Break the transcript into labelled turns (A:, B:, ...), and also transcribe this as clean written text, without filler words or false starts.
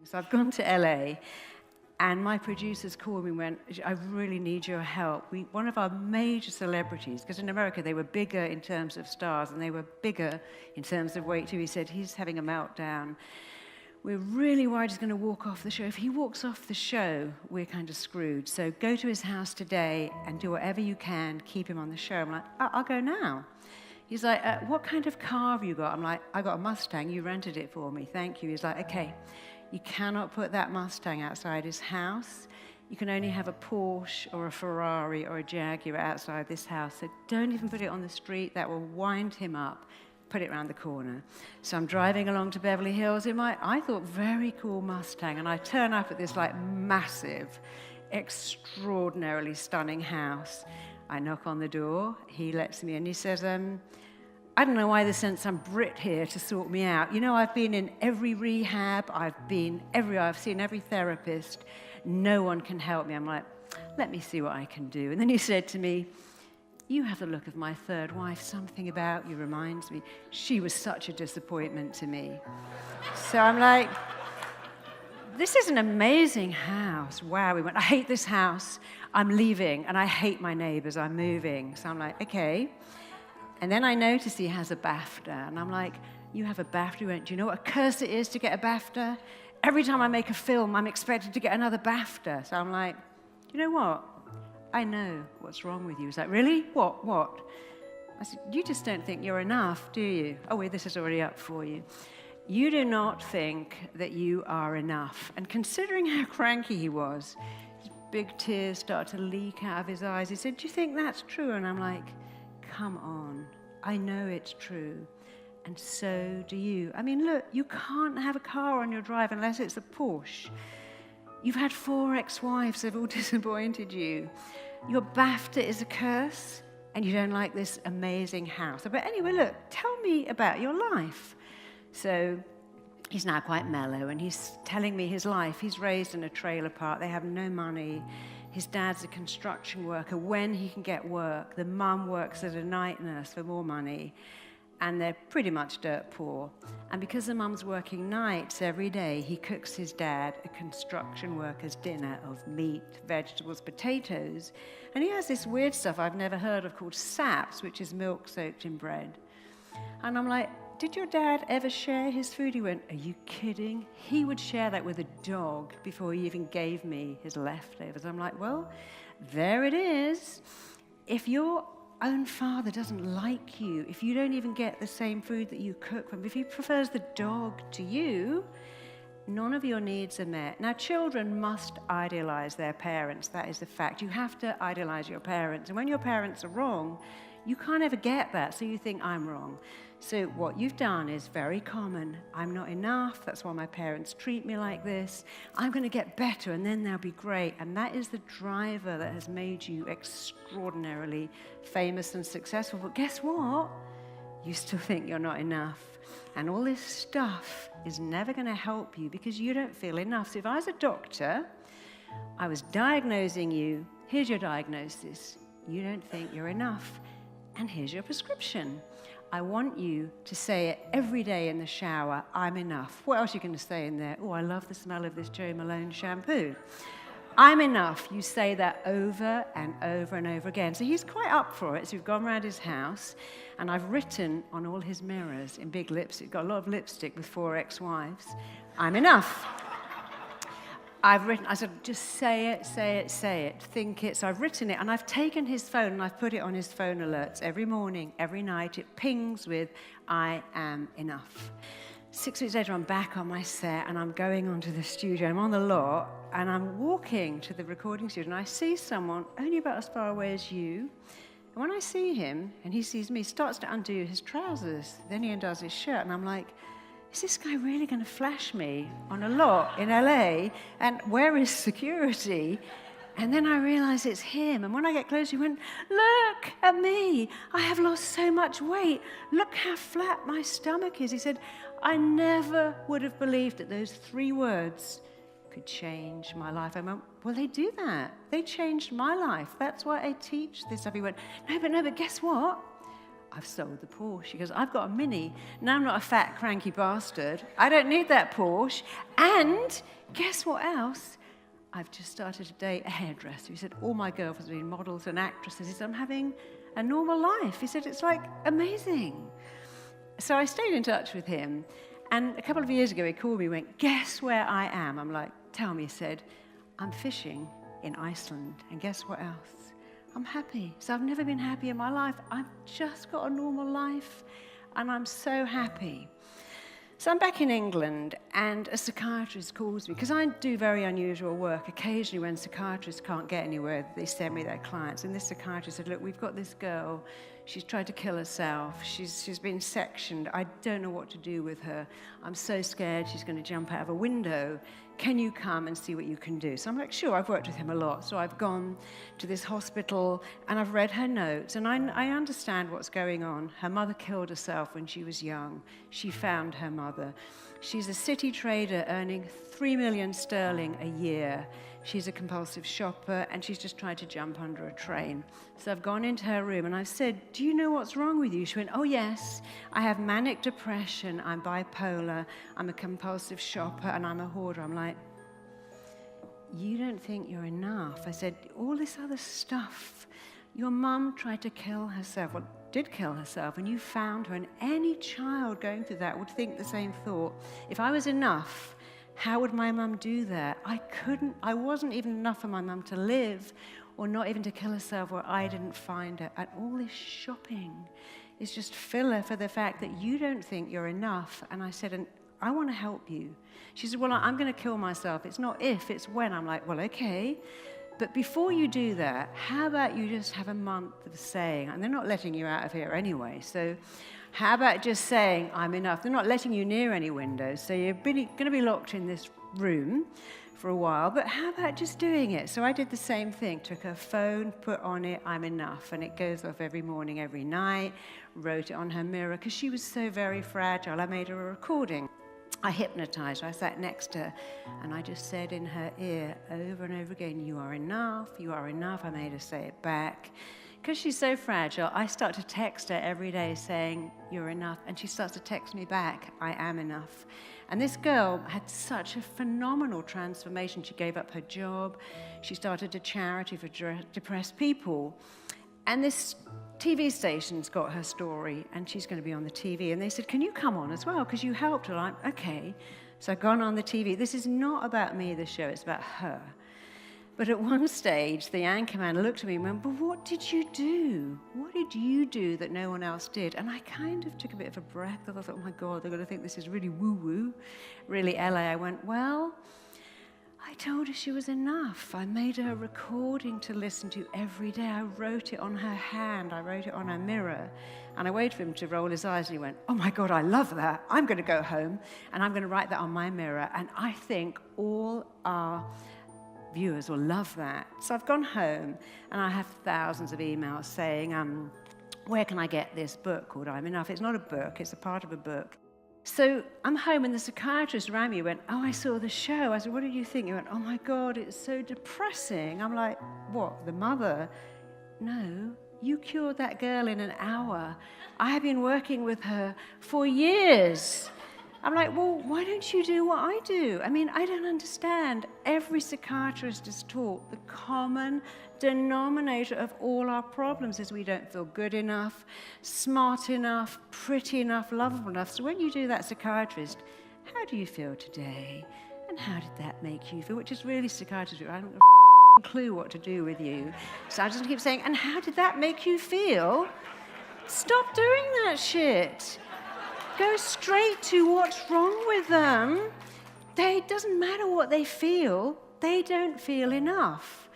A: So I've gone to LA, and my producers called me and went, I really need your help. One of our major celebrities, because in America they were bigger in terms of stars, and they were bigger in terms of weight too. He said, he's having a meltdown. We're really worried he's going to walk off the show. If he walks off the show, we're kind of screwed. So go to his house today and do whatever you can, keep him on the show. I'm like, I'll go now. He's like, what kind of car have you got? I'm like, I got a Mustang. You rented it for me. Thank you. He's like, okay, you cannot put that Mustang outside his house. You can only have a Porsche or a Ferrari or a Jaguar outside this house. So don't even put it on the street. That will wind him up. Put it around the corner. So I'm driving along to Beverly Hills in my, I thought, very cool Mustang, and I turn up at this like massive, extraordinarily stunning house. I knock on the door, he lets me in, he says, I don't know why they sent some Brit here to sort me out. You know, I've been in every rehab, I've seen every therapist, no one can help me. I'm like, let me see what I can do. And then he said to me, you have the look of my third wife. Something about you reminds me. She was such a disappointment to me. So I'm like, this is an amazing house. Wow, we went, I hate this house. I'm leaving, and I hate my neighbors. I'm moving. So I'm like, okay. And then I notice he has a BAFTA, and I'm like, you have a BAFTA? He went, do you know what a curse it is to get a BAFTA? Every time I make a film, I'm expected to get another BAFTA. So I'm like, you know what? I know what's wrong with you. He's like, really? What? I said, you just don't think you're enough, do you? Oh, wait, this is already up for you. You do not think that you are enough. And considering how cranky he was, his big tears started to leak out of his eyes. He said, do you think that's true? And I'm like, come on. I know it's true. And so do you. I mean, look, you can't have a car on your drive unless it's a Porsche. You've had 4 ex-wives that have all disappointed you. Your BAFTA is a curse, and you don't like this amazing house. But anyway, look, tell me about your life. So he's now quite mellow, and he's telling me his life. He's raised in a trailer park. They have no money. His dad's a construction worker. When he can get work, the mum works as a night nurse for more money. And they're pretty much dirt poor. And because the mum's working nights every day, he cooks his dad a construction worker's dinner of meat, vegetables, potatoes. And he has this weird stuff I've never heard of called saps, which is milk soaked in bread. And I'm like, did your dad ever share his food? He went, are you kidding? He would share that with a dog before he even gave me his leftovers. I'm like, well, there it is. If your own father doesn't like you, if you don't even get the same food that you cook for him, if he prefers the dog to you, none of your needs are met. Now, children must idealize their parents. That is the fact. You have to idealize your parents. And when your parents are wrong, you can't ever get that, so you think, I'm wrong. So what you've done is very common. I'm not enough. That's why my parents treat me like this. I'm going to get better, and then they'll be great. And that is the driver that has made you extraordinarily famous and successful. But guess what? You still think you're not enough. And all this stuff is never going to help you because you don't feel enough. So if I was a doctor, I was diagnosing you. Here's your diagnosis. You don't think you're enough. And here's your prescription. I want you to say it every day in the shower, I'm enough. What else are you going to say in there? Oh, I love the smell of this Jo Malone shampoo. I'm enough. You say that over and over and over again. So he's quite up for it. So we've gone around his house, and I've written on all his mirrors in big lipstick, got a lot of lipstick with 4 ex-wives, I'm enough. I said, just say it, think it. So I've written it, and I've taken his phone, and I've put it on his phone alerts every morning, every night. It pings with, I am enough. 6 weeks later, I'm back on my set, and I'm going onto the studio. I'm on the lot, and I'm walking to the recording studio, and I see someone only about as far away as you. And when I see him, and he sees me, he starts to undo his trousers. Then he undoes his shirt, and I'm like, is this guy really going to flash me on a lot in LA? And where is security? And then I realize it's him. And when I get closer, he went, look at me. I have lost so much weight. Look how flat my stomach is. He said, I never would have believed that those 3 words could change my life. I went, well, they do that. They changed my life. That's why I teach this stuff. He went, no, but guess what? I've sold the Porsche. She goes, I've got a Mini. Now I'm not a fat, cranky bastard. I don't need that Porsche. And guess what else? I've just started to date a hairdresser. He said, all my girlfriends have been models and actresses. He said, I'm having a normal life. He said, it's like amazing. So I stayed in touch with him. And a couple of years ago, he called me and went, guess where I am? I'm like, tell me. He said, I'm fishing in Iceland. And guess what else? I'm happy. So I've never been happy in my life. I've just got a normal life. And I'm so happy. So I'm back in England, and a psychiatrist calls me, because I do very unusual work. Occasionally when psychiatrists can't get anywhere, they send me their clients. And this psychiatrist said, look, we've got this girl. She's tried to kill herself. She's been sectioned. I don't know what to do with her. I'm so scared she's going to jump out of a window. Can you come and see what you can do? So I'm like, sure, I've worked with him a lot. So I've gone to this hospital, and I've read her notes, and I understand what's going on. Her mother killed herself when she was young. She found her mother. She's a city trader earning 3 million sterling a year. She's a compulsive shopper, and she's just tried to jump under a train. So I've gone into her room, and I've said, do you know what's wrong with you? She went, oh, yes, I have manic depression, I'm bipolar, I'm a compulsive shopper, and I'm a hoarder. I'm like, you don't think you're enough. I said, all this other stuff. Your mum tried to kill herself, well, did kill herself, and you found her, and any child going through that would think the same thought. If I was enough, how would my mum do that? I wasn't even enough for my mum to live, or not even to kill herself, or I didn't find her. And all this shopping is just filler for the fact that you don't think you're enough. And I said, and I want to help you. She said, well, I'm going to kill myself. It's not if, it's when. I'm like, well, okay. But before you do that, how about you just have a month of saying, and they're not letting you out of here anyway, so how about just saying, I'm enough? They're not letting you near any windows, so you're going to be locked in this room for a while, but how about just doing it? So I did the same thing, took her phone, put on it, I'm enough, and it goes off every morning, every night, wrote it on her mirror, because she was so very fragile. I made her a recording. I hypnotized her. I sat next to her, and I just said in her ear over and over again, you are enough, you are enough. I made her say it back. Because she's so fragile, I start to text her every day saying, you're enough. And she starts to text me back, I am enough. And this girl had such a phenomenal transformation. She gave up her job. She started a charity for depressed people. And this TV station's got her story, and she's going to be on the TV. And they said, can you come on as well? Because you helped her. I'm okay. So I've gone on the TV. This is not about me, the show. It's about her. But at one stage, the anchorman looked at me and went, but what did you do? What did you do that no one else did? And I kind of took a bit of a breath. I thought, oh my God, they're going to think this is really woo-woo, really LA. I went, well, I told her she was enough. I made her a recording to listen to every day. I wrote it on her hand. I wrote it on her mirror. And I waited for him to roll his eyes, and he went, oh my God, I love that. I'm going to go home, and I'm going to write that on my mirror. And I think all our viewers will love that. So I've gone home, and I have thousands of emails saying, where can I get this book called I'm Enough? It's not a book, it's a part of a book. So I'm home, and the psychiatrist around me went, oh, I saw the show. I said, what did you think? He went, oh my God, it's so depressing. I'm like, what, the mother? No, you cured that girl in an hour. I have been working with her for years. I'm like, well, why don't you do what I do? I mean, I don't understand. Every psychiatrist is taught the common denominator of all our problems is we don't feel good enough, smart enough, pretty enough, lovable enough. So when you do that psychiatrist, how do you feel today? And how did that make you feel? Which is really psychiatrist. I don't have a clue what to do with you. So I just keep saying, and how did that make you feel? Stop doing that shit. Go straight to what's wrong with them. It doesn't matter what they feel. They don't feel enough.